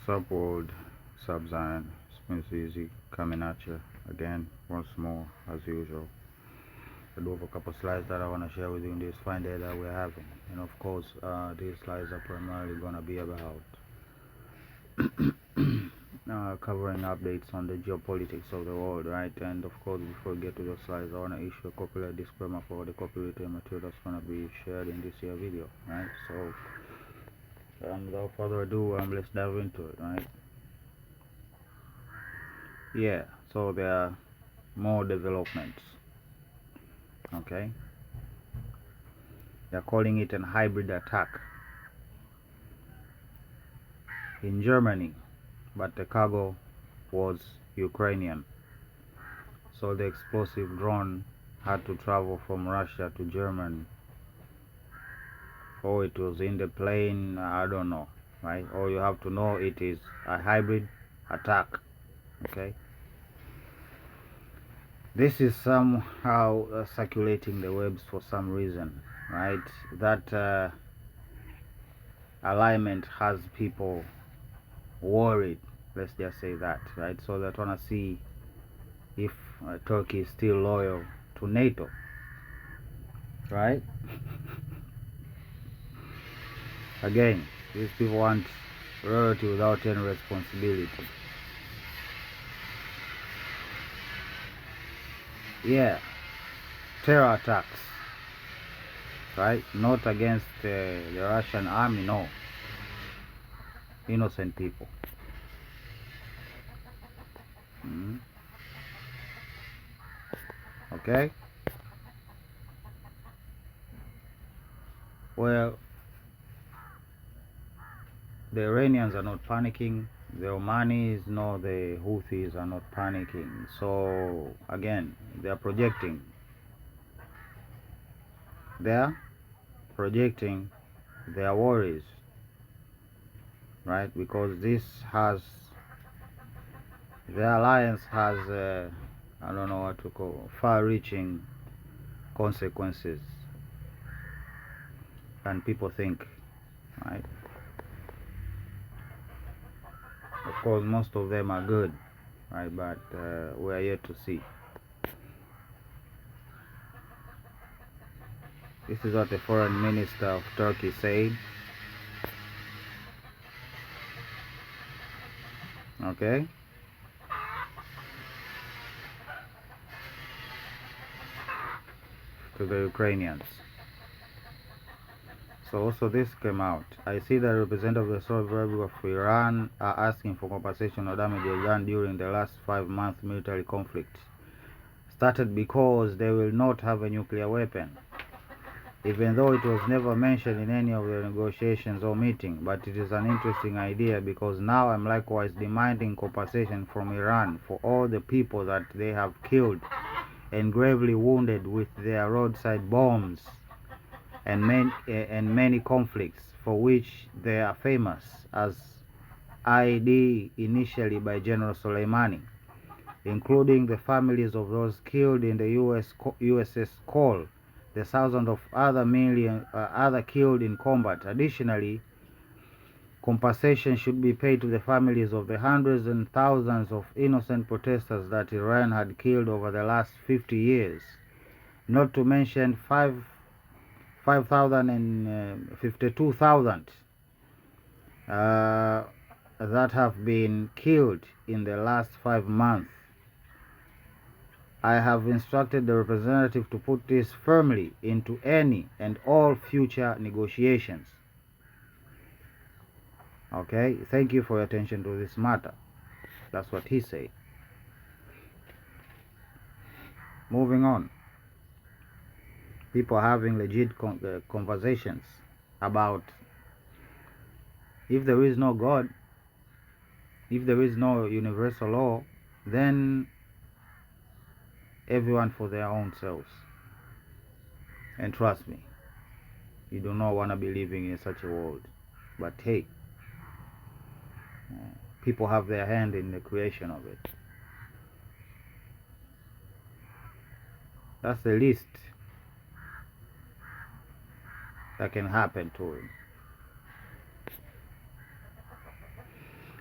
Sup world, sub Zion, Spence Easy coming at you again once more as usual. I do have a couple slides that I want to share with you in this fine day that we're having, and of course, these slides are primarily gonna be about covering updates on the geopolitics of the world, right? And of course, before we get to those slides, I want to issue a copyright disclaimer for the copyrighted material that's gonna be shared in this here video, right? So, without further ado, let's dive into it, right? Yeah, so there are more developments. Okay, they're calling it an hybrid attack in Germany, but the cargo was Ukrainian, so the explosive drone had to travel from Russia to Germany, or it was in the plane, I don't know, right? All you have to know, it is a hybrid attack. Okay, this is somehow circulating the webs for some reason, right? That alignment has people worried, let's just say that, right? So they're trying to see if Turkey is still loyal to NATO, right? Again, these people want loyalty without any responsibility. Yeah, terror attacks, right? Not against the Russian army, no. Innocent people. Okay? Well, the Iranians are not panicking, the Omanis nor the Houthis are not panicking. So, again, they are projecting. They're projecting their worries, right? Because this has, the alliance has, I don't know what to call, far-reaching consequences than people think, right? Of course, most of them are good, right? But we are yet to see. This is what the foreign minister of Turkey said. Okay? To the Ukrainians. So also this came out. I see that representatives of the Saudi Arabia of Iran are asking for compensation or damages done during the last 5-month military conflict. Started because they will not have a nuclear weapon, even though it was never mentioned in any of the negotiations or meeting. But it is an interesting idea because now I'm likewise demanding compensation from Iran for all the people that they have killed and gravely wounded with their roadside bombs and many conflicts for which they are famous, as ID initially by General Soleimani, including the families of those killed in the USS Cole, the thousands of other killed in combat. Additionally, compensation should be paid to the families of the hundreds and thousands of innocent protesters that Iran had killed over the last 50 years, not to mention 552,000 that have been killed in the last 5 months. I have instructed the representative to put this firmly into any and all future negotiations. Okay, thank you for your attention to this matter. That's what he said. Moving on. People having legit conversations about if there is no God, if there is no universal law, then everyone for their own selves. And trust me, you do not want to be living in such a world. But hey, people have their hand in the creation of it. That's the least that can happen to him.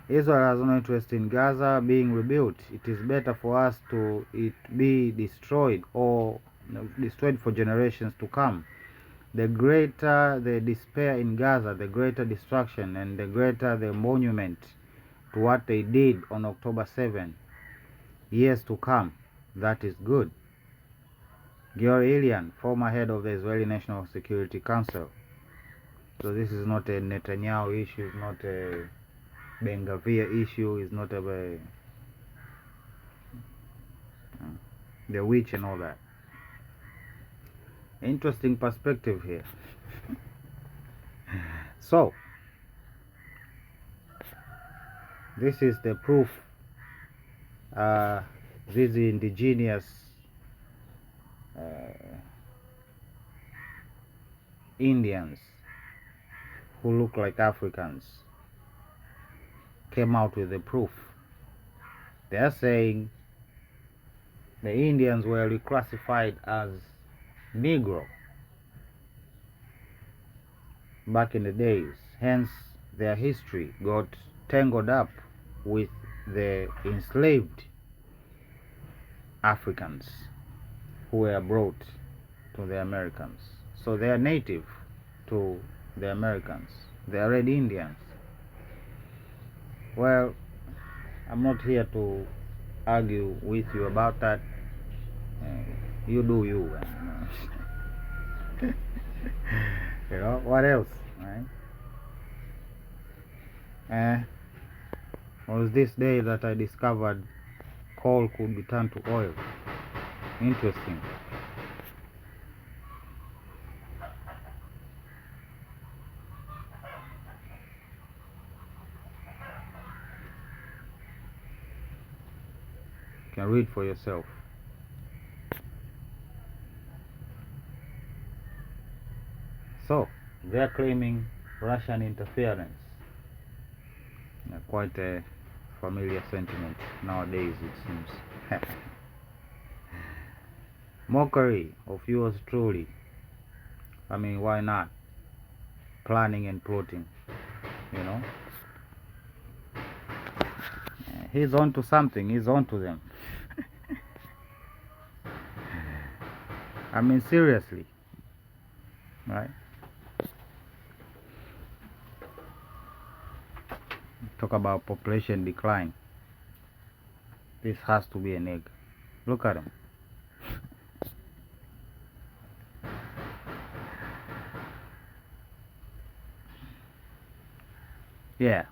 Israel has no interest in Gaza being rebuilt. It is better for us to it be destroyed or destroyed for generations to come. The greater the despair in Gaza, the greater destruction, and the greater the monument to what they did on October 7, years to come. That is good. Gior Elian, former head of the Israeli National Security Council. So this is not a Netanyahu issue, it's not a Ben-Gvir issue, it's not a the witch and all that. Interesting perspective here. So this is the proof these indigenous Indians who look like Africans came out with the proof. They are saying the Indians were reclassified as Negro back in the days, hence their history got tangled up with the enslaved Africans who were brought to the Americans. So they are native to the Americans. They are Red Indians. Well, I'm not here to argue with you about that. You do you. You know, what else, right? It was this day that I discovered coal could be turned to oil. Interesting. You can read for yourself. So, they're claiming Russian interference. Quite a familiar sentiment nowadays, it seems. Mockery of yours truly. I mean, why not? Planning and plotting, you know. He's on to something, he's on to them. I mean, seriously, right? Talk about population decline. This has to be an egg. Look at him. Yeah.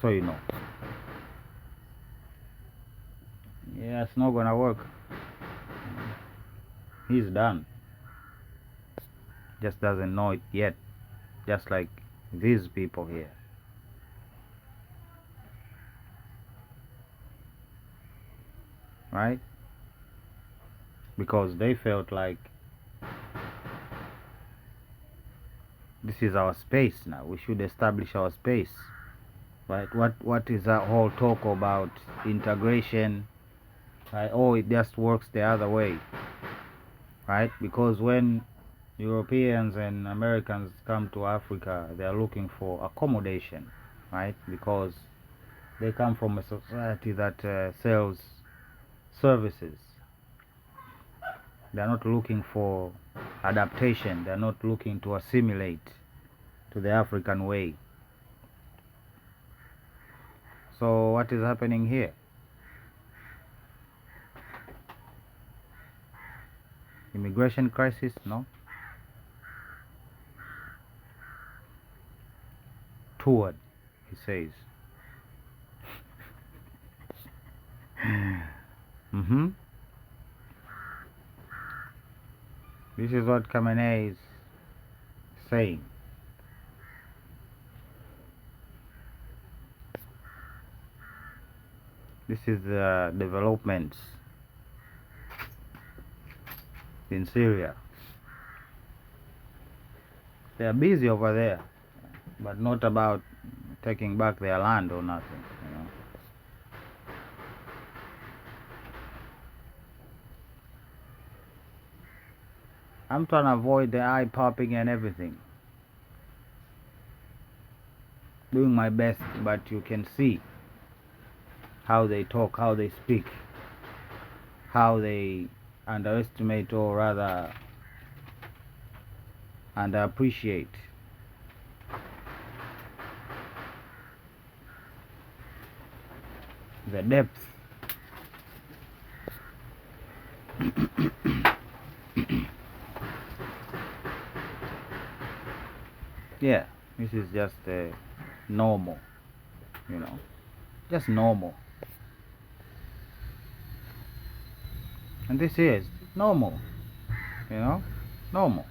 So you know. Yeah, it's not gonna work. He's done. Just doesn't know it yet. Just like these people here. Right? Because they felt like this is our space now. We should establish our space. Right? What is that whole talk about integration? Right? Oh, it just works the other way. Right? Because when Europeans and Americans come to Africa, they are looking for accommodation, right? Because they come from a society that sells services. They are not looking for adaptation. They are not looking to assimilate to the African way. So what is happening here? Immigration crisis? No. Toward, he says. This is what Khamenei is saying. This is the developments in Syria. They are busy over there, but not about taking back their land or nothing, you know. I'm trying to avoid the eye popping and everything. Doing my best, but you can see how they talk, how they speak, how they underestimate, or rather underappreciate the depth. Yeah, this is just normal, just normal. And this is normal, normal.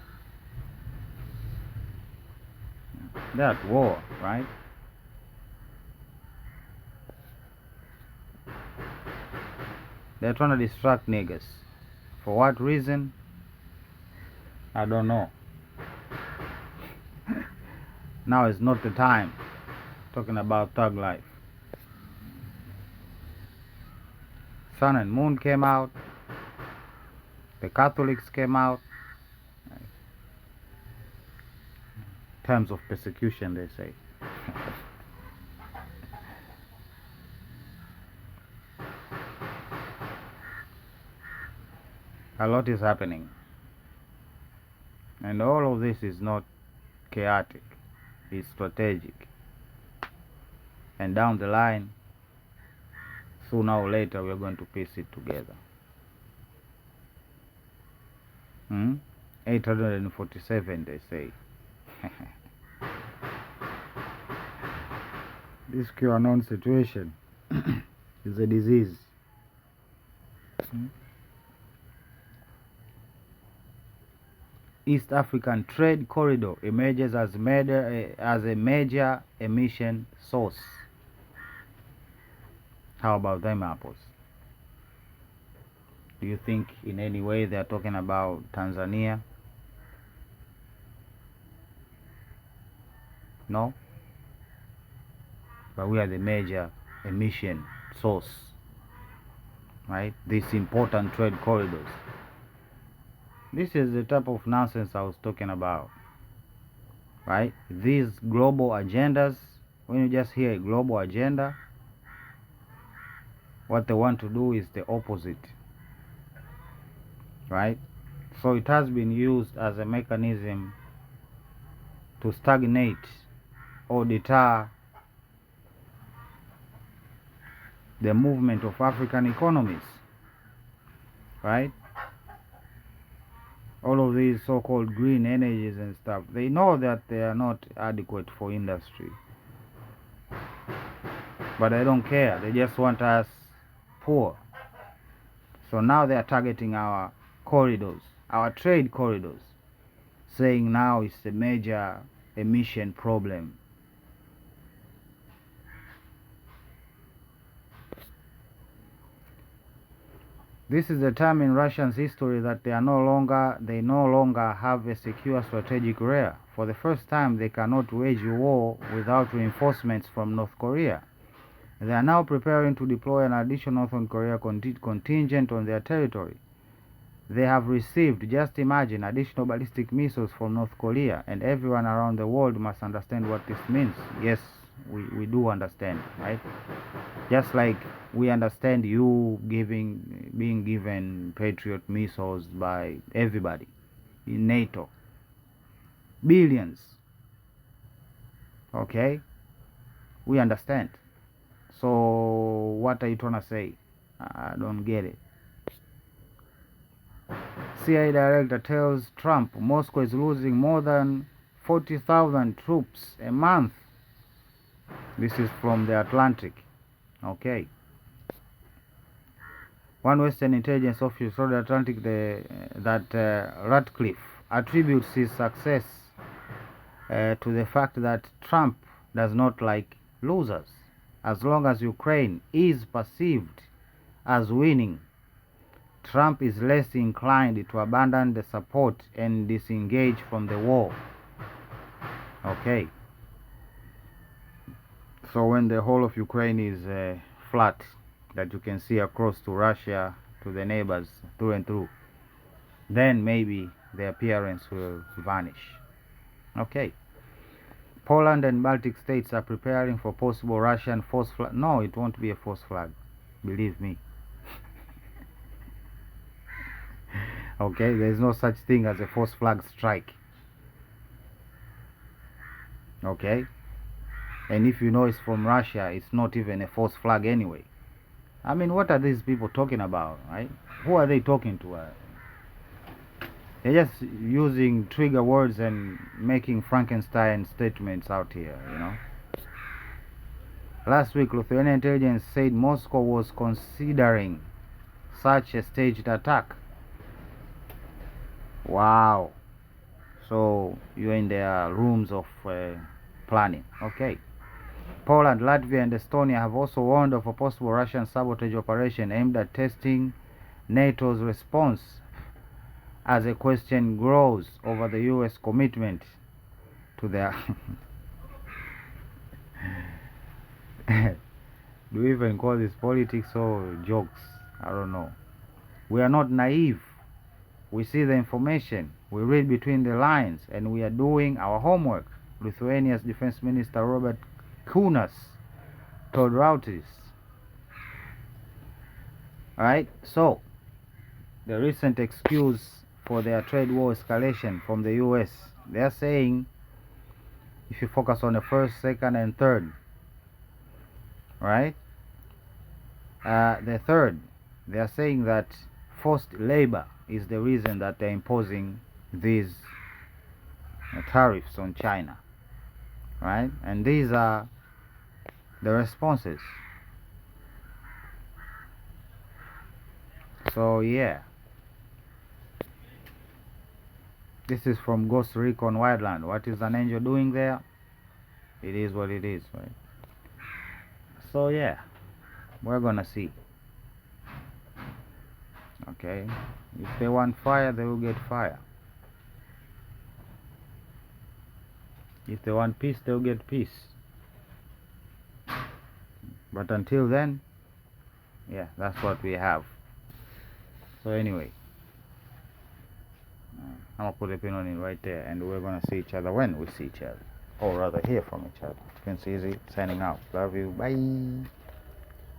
They're at war, right? They're trying to distract niggas. For what reason? I don't know. Now is not the time talking about thug life. Sun and Moon came out. The Catholics came out. Terms of persecution, they say. A lot is happening. And all of this is not chaotic. It's strategic. And down the line, sooner or later, we're going to piece it together. 847, they say. This QAnon situation is a disease. East African Trade Corridor emerges as a major emission source. How about them apples? Do you think in any way they are talking about Tanzania? No? But we are the major emission source, right? These important trade corridors. This is the type of nonsense I was talking about, right? These global agendas, when you just hear a global agenda, what they want to do is the opposite, right? So it has been used as a mechanism to stagnate or deter the movement of African economies, right? All of these so-called green energies and stuff, they know that they are not adequate for industry, but they don't care. They just want us poor. So now they are targeting our corridors, our trade corridors, saying now it's a major emission problem. This is a time in Russia's history that they no longer have a secure strategic rear. For the first time, they cannot wage war without reinforcements from North Korea. They are now preparing to deploy an additional North Korea contingent on their territory. They have received, just imagine, additional ballistic missiles from North Korea, and everyone around the world must understand what this means. Yes, we do understand, right? Just like we understand you being given Patriot missiles by everybody in NATO. Billions. Okay? We understand. So what are you trying to say? I don't get it. CIA director tells Trump Moscow is losing more than 40,000 troops a month. This is from the Atlantic. Okay. One Western intelligence official told the Atlantic that Ratcliffe attributes his success to the fact that Trump does not like losers. As long as Ukraine is perceived as winning, Trump is less inclined to abandon the support and disengage from the war. Okay. So when the whole of Ukraine is flat, that you can see across to Russia, to the neighbors, through and through, then maybe the appearance will vanish. Okay. Poland and Baltic states are preparing for possible Russian force flag. No, it won't be a force flag. Believe me. Okay, there's no such thing as a force flag strike. Okay? And if you know it's from Russia, it's not even a false flag anyway. I mean, what are these people talking about, right? Who are they talking to? They're just using trigger words and making Frankenstein statements out here, you know. Last week, Lithuanian intelligence said Moscow was considering such a staged attack. Wow. So you're in their rooms of planning. Okay. Poland, Latvia, and Estonia have also warned of a possible Russian sabotage operation aimed at testing NATO's response as a question grows over the US commitment to their do we even call this politics or jokes? I don't know. We are not naive. We see the information, we read between the lines, and we are doing our homework. Lithuania's Defense Minister Robert Kunas told Reuters. Alright, so the recent excuse for their trade war escalation from the US, they are saying, if you focus on the first, second, and third, right? The third, they are saying that forced labor is the reason that they're imposing these tariffs on China, right? And these are the responses. So yeah, this is from Ghost Recon Wildland. What is an angel doing there? It is what it is, right? So yeah, we're gonna see. Okay, if they want fire, they will get fire. If they want peace, they'll get peace. But until then, yeah, that's what we have. So anyway, I'm gonna put a pin on it right there, and we're gonna see each other when we see each other, or rather hear from each other. Prince Easy signing out. Love you. Bye.